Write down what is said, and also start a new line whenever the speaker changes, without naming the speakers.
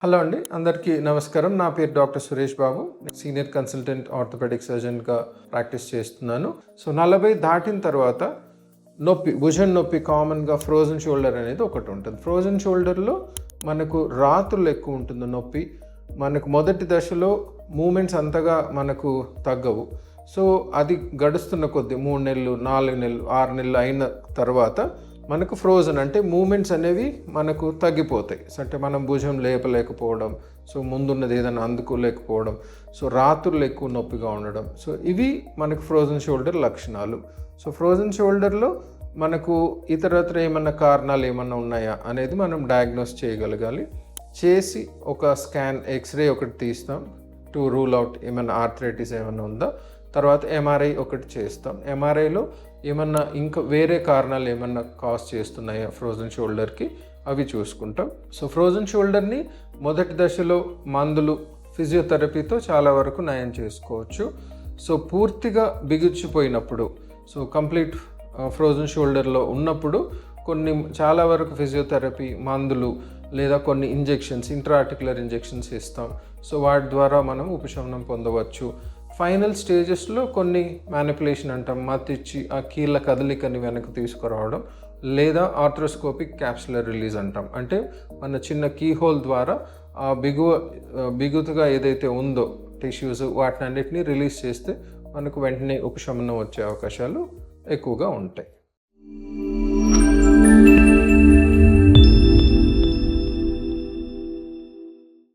Hello అండి, అందరికీ నమస్కారం. నా పేరు doctor Suresh Babu. Senior consultant orthopaedic సర్జన్గా practice చేస్తున్నాను. సో 40 దాటిన తర్వాత నొప్పి, భుజం నొప్పి కామన్గా ఫ్రోజన్ షోల్డర్ అనేది ఒకటి ఉంటుంది. ఫ్రోజన్ షోల్డర్లో మనకు రాత్రులు ఎక్కువ ఉంటుంది నొప్పి. మనకు మొదటి దశలో మూమెంట్స్ అంతగా మనకు తగ్గవు. సో అది గడుస్తున్న కొద్దీ 3 నెలలు, 4 నెలలు, 6 నెలలు అయిన తర్వాత మనకు ఫ్రోజన్ అంటే మూమెంట్స్ అనేవి మనకు తగ్గిపోతాయి. అంటే మనం భుజం లేపలేకపోవడం, సో ముందున్నది ఏదైనా అందుకోలేకపోవడం, సో రాత్రులు ఎక్కువ నొప్పిగా ఉండడం, సో ఇవి మనకు ఫ్రోజన్ షోల్డర్ లక్షణాలు. సో ఫ్రోజన్ షోల్డర్లో మనకు ఇతరత్ర ఏమన్నా కారణాలు ఏమన్నా ఉన్నాయా అనేది మనం డయాగ్నోస్ చేయగలగాలి. చేసి ఒక స్కాన్, ఎక్స్రే ఒకటి తీస్తాం టు రూల్ అవుట్ ఏమన్నా ఆర్థరైటిస్ ఏమన్నా ఉందా. తర్వాత ఎంఆర్ఐ ఒకటి చేస్తాం. ఎంఆర్ఐలో ఏమన్నా ఇంకా వేరే కారణాలు ఏమన్నా కాజ్ చేస్తున్నాయా ఫ్రోజన్ షోల్డర్కి, అవి చూసుకుంటాం. సో ఫ్రోజన్ షోల్డర్ని మొదటి దశలో మందులు, ఫిజియోథెరపీతో చాలా వరకు నయం చేసుకోవచ్చు. సో పూర్తిగా బిగుచిపోయినప్పుడు, సో కంప్లీట్ ఫ్రోజన్ షోల్డర్లో ఉన్నప్పుడు చాలా వరకు ఫిజియోథెరపీ, మందులు లేదా కొన్ని ఇంజెక్షన్స్, ఇంట్రాఆర్టికులర్ ఇంజెక్షన్స్ ఇస్తాం. సో వాటి ద్వారా మనం ఉపశమనం పొందవచ్చు. ఫైనల్ స్టేజెస్లో కొన్ని మ్యానిపులేషన్ అంటాం, మత్తిచ్చి ఆ కీళ్ళ కదలికని వెనక్కి తీసుకురావడం, లేదా ఆర్థ్రోస్కోపిక్ క్యాప్సులర్ రిలీజ్ అంటాం. అంటే మన చిన్న కీ హోల్ ద్వారా ఆ బిగుతుగా ఏదైతే ఉందో టిష్యూస్, వాటిని అన్నిటినీ రిలీజ్ చేస్తే మనకు వెంటనే ఉపశమనం వచ్చే అవకాశాలు ఎక్కువగా ఉంటాయి.